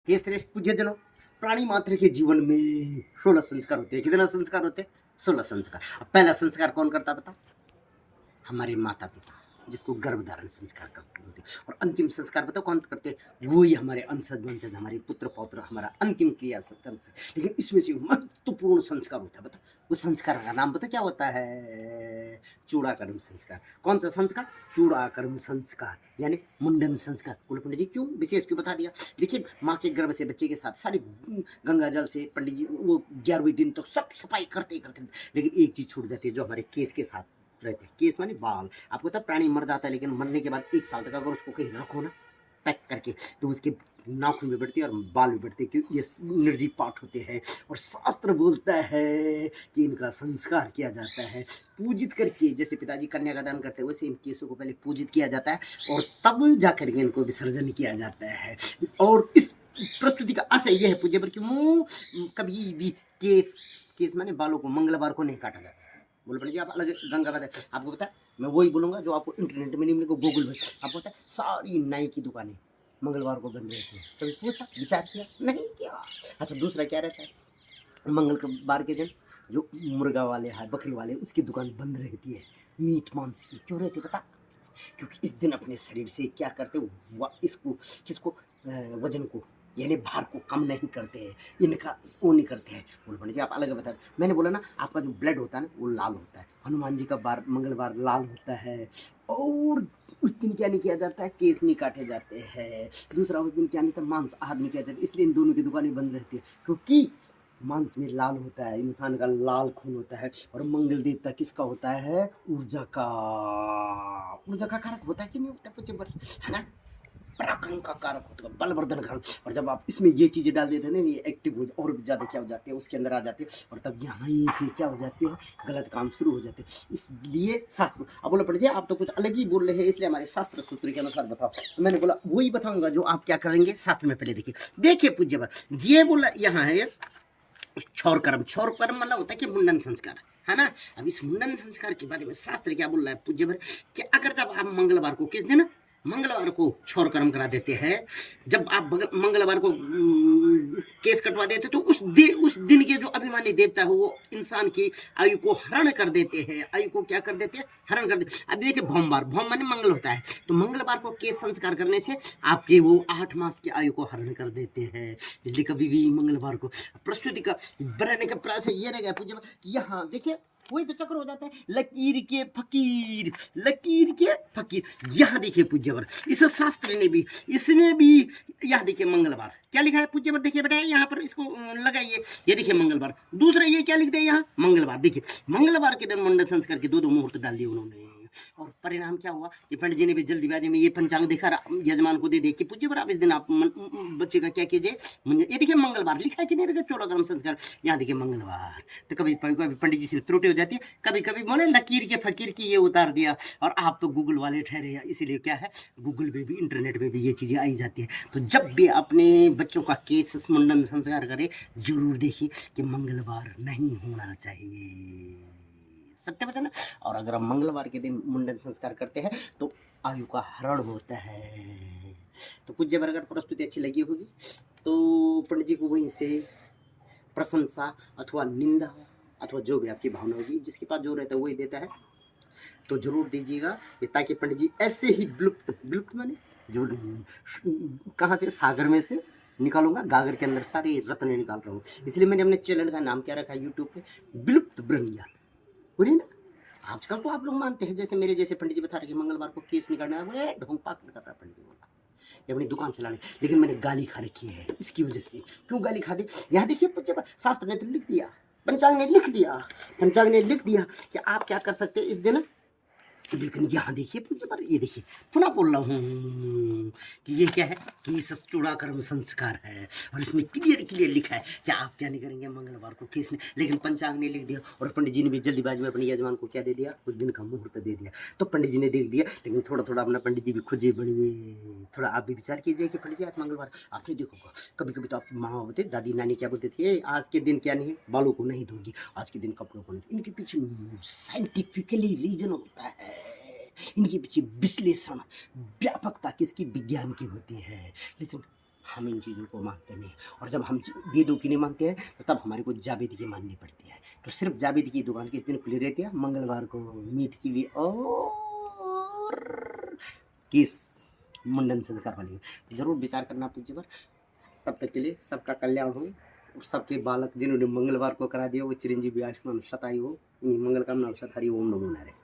हे श्रेष्ठ पूज्यजनों, प्राणी मात्र के जीवन में 16 संस्कार होते हैं। कितना संस्कार होते हैं? 16 संस्कार। अब पहला संस्कार कौन करता है बता? हमारे माता पिता, जिसको गर्भधारण संस्कार करते बोलते हैं। और अंतिम संस्कार बताओ कौन करते हैं? वो ही हमारे अंशज वंशज, हमारे पुत्र पौत्र, हमारा अंतिम क्रिया संस्कार। लेकिन इसमें से महत्वपूर्ण संस्कार होता है, बताओ उस संस्कार का नाम पता क्या होता है? चूड़ाकर्म संस्कार। कौन सा संस्कार? चूड़ाकर्म संस्कार, यानी मुंडन संस्कार। बोले पंडित जी क्यों, विशेष क्यों बता दिया? देखिए, माँ के गर्भ से बच्चे के साथ सारी गंगा जल से पंडित जी वो 11वें दिन तक सब सफाई करते ही करते, लेकिन एक चीज छूट जाती है जो हमारे केस के साथ रहते हैं। केस माने बाल। आपको पता है प्राणी मर जाता है, लेकिन मरने के बाद 1 साल तक अगर उसको कहीं रखो ना पैक करके, तो उसके नाखून भी बढ़ती है और बाल भी बढ़ते हैं, क्योंकि ये निर्जीव पाठ होते हैं। और शास्त्र बोलता है कि इनका संस्कार किया जाता है पूजित करके। जैसे पिताजी कन्या का दान करते हैं, वैसे इन केसों को पहले पूजित किया जाता है और तब जाकर के इनको विसर्जन किया जाता है। और इस प्रस्तुति का आशय यह है पूज्य पर कि मुंह कभी भी केस माने बालों को मंगलवार को नहीं काटा जाता। बोल पड़िए आप अलग गंगा बात है। आपको पता है, मैं वही बोलूंगा जो आपको इंटरनेट में नहीं मिलेगा, गूगल में। आपको पता है सारी नाई की दुकानें मंगलवार को बंद रहती है। कभी पूछा, विचार किया? नहीं किया। अच्छा, दूसरा क्या रहता है? मंगलवार के दिन जो मुर्गा वाले है, बकरी वाले, उसकी दुकान बंद रहती है, मीट मांस की। क्यों रहती है पता? क्योंकि इस दिन अपने शरीर से क्या करते इसको किसको वजन को यानी भार को कम नहीं करते हैं, इनका वो नहीं करते हैं। बोल पंडित जी आप अलग बता। मैंने बोला ना, आपका जो ब्लड होता है ना वो लाल होता है। हनुमान जी का बार मंगलवार लाल होता है। और उस दिन क्या नहीं किया जाता है? केस नहीं काटे जाते हैं। दूसरा, उस दिन क्या नहीं था? मांस आहार नहीं किया जाता, इसलिए इन दोनों की दुकानें बंद रहती है। क्योंकि मांस में लाल होता है, इंसान का लाल खून होता है। और मंगल देवता किसका होता है? ऊर्जा का कारक होता है कि नहीं होता? पुचबर है ना, पराक्रम का कारक होता है, बलवर्धन कारक। और जब आप इसमें ये चीजें डाल देते हैं ना, ये एक्टिव हो और भी ज्यादा क्या हो जाते हैं, उसके अंदर आ जाते हैं। और तब यहाँ से क्या हो जाते हैं? गलत काम शुरू हो जाते हैं। इसलिए शास्त्र, अब बोला पड़े आप तो कुछ अलग ही बोल रहे हैं, इसलिए हमारे शास्त्र सूत्र के अनुसार बताओ। तो मैंने बोला वही बताऊंगा जो आप क्या करेंगे शास्त्र में। पहले देखिए पूज्य ये बोला यहाँ है क्षौर कर्म मतलब होता है कि मुंडन संस्कार, है ना। अब इस मुंडन संस्कार के बारे में शास्त्र क्या बोल रहा है पूज्य भर, कि अगर जब आप मंगलवार को, किस दिन? मंगलवार को क्षौर कर्म करा देते हैं। जब आप मंगलवार को केस कटवा देते तो उस दिन के जो अभिमानी देवता है वो इंसान की आयु को हरण कर देते हैं। आयु को क्या कर देते हैं? हरण कर देते। अब देखिए भौमवार, भौम माने मंगल होता है, तो मंगलवार को केस संस्कार करने से आपके वो 8 मास की आयु को हरण कर देते हैं। इसलिए कभी भी मंगलवार को प्रस्तुति का बनाने का प्रयास ये रहेगा पूज्य। यहाँ देखिए वही तो चक्र हो जाता है, लकीर के फकीर, लकीर के फकीर। यहाँ देखिए पूज्यवर, इस शास्त्र ने भी, इसने भी, यहाँ देखिए मंगलवार क्या लिखा है पूज्यवर, देखिए बेटा यहाँ पर इसको लगाइए, ये देखिए मंगलवार। दूसरा ये क्या लिख दिया यहाँ? मंगलवार। देखिए मंगलवार के दिन मुंडन संस्कार के 2 मुहूर्त डाल दिए उन्होंने। और परिणाम क्या हुआ कि पंडित जी ने भी जल्दीबाजी में ये पंचांग देखा, यजमान को दे दे कि पूज्यवर आप इस दिन आप बच्चे का क्या कीजिए, ये देखिए मंगलवार लिखा है कि नहीं? चौड़ा कर्म संस्कार, यहाँ देखिए मंगलवार। तो कभी पंडित जी से त्रुटि हो जाती है, कभी कभी बोले लकीर के फकीर की ये उतार दिया। और आप तो गूगल वाले ठहरे, इसीलिए क्या है, गूगल पे भी इंटरनेट पे भी ये चीजें आई जाती है। तो जब भी अपने बच्चों का केस मुंडन संस्कार करे, जरूर देखिए कि मंगलवार नहीं होना चाहिए, सत्य वचन। और अगर हम मंगलवार के दिन मुंडन संस्कार करते हैं तो आयु का हरण होता है। तो पूज्य अगर प्रस्तुति अच्छी लगी होगी तो पंडित जी को वहीं से प्रशंसा अथवा निंदा अथवा जो भी आपकी भावना होगी, जिसके पास जो रहता है वही देता है, तो जरूर दीजिएगा, ताकि पंडित जी ऐसे ही विलुप्त माने जो कहाँ से, सागर में से निकालूंगा, गागर के अंदर सारे रत्न निकाल रहा हूँ। इसलिए मैंने अपने चैनल का नाम क्या रखा है यूट्यूब पे, विलुप्त ब्रह्म ज्ञान। बुरी ना, आजकल तो आप लोग मानते हैं, जैसे मेरे जैसे पंडित जी बता रहे कि मंगलवार को केस निकालना है, बोले ढोंग पागल कर रहा है पंडित जी बोला, ये अपनी दुकान चलाने। लेकिन मैंने गाली खा रखी है इसकी वजह से। क्यों गाली खा दी? यहाँ देखिए पूज्य शास्त्र ने तो लिख दिया, पंचांग ने लिख दिया, पंचांग ने लिख दिया कि आप क्या कर सकते हैं इस दिन। लेकिन यहाँ देखिए पूज्य पर, ये देखिए पुनः बोल रहा हूँ कि ये क्या है कि चूड़ा कर्म संस्कार है। और इसमें क्लियर लिखा है कि आप क्या नहीं करेंगे मंगलवार को केस ने। लेकिन पंचांग ने लिख दिया और पंडित जी ने भी जल्दीबाजी में अपने यजमान को क्या दे दिया, उस दिन का मुहूर्त दे दिया। तो पंडित जी ने देख दिया, लेकिन थोड़ा थोड़ा अपना पंडित जी भी खुजे बनिए, थोड़ा आप भी विचार कीजिए कि पंडित जी आज मंगलवार। आपने देखोगा कभी कभी तो आपकी माँ बोलते, दादी नानी क्या बोलते थे, आज के दिन क्या नहीं है, बालों को नहीं धोगी, आज के दिन कपड़ों को नहीं। इनके पीछे साइंटिफिकली रीजन होता है, इनके पीछे विश्लेषण व्यापकता किसकी, विज्ञान की होती है। लेकिन हम इन चीज़ों को मानते नहीं हैं। और जब हम वेदों की नहीं मानते हैं तो तब हमारे को जावेद की माननी पड़ती है। तो सिर्फ जावेद की दुकान किस दिन खुली रहती है? मंगलवार को, मीट की भी और केस मुंडन संस्कार वाली। तो जरूर विचार करना आप पर। तब तक के लिए सबका कल्याण हो और सबके बालक जिन्होंने मंगलवार को करा दिया वो चिरंजीवी आयुष्मान शतायु हो। मंगल कामना हरि ओम नमो नारायण।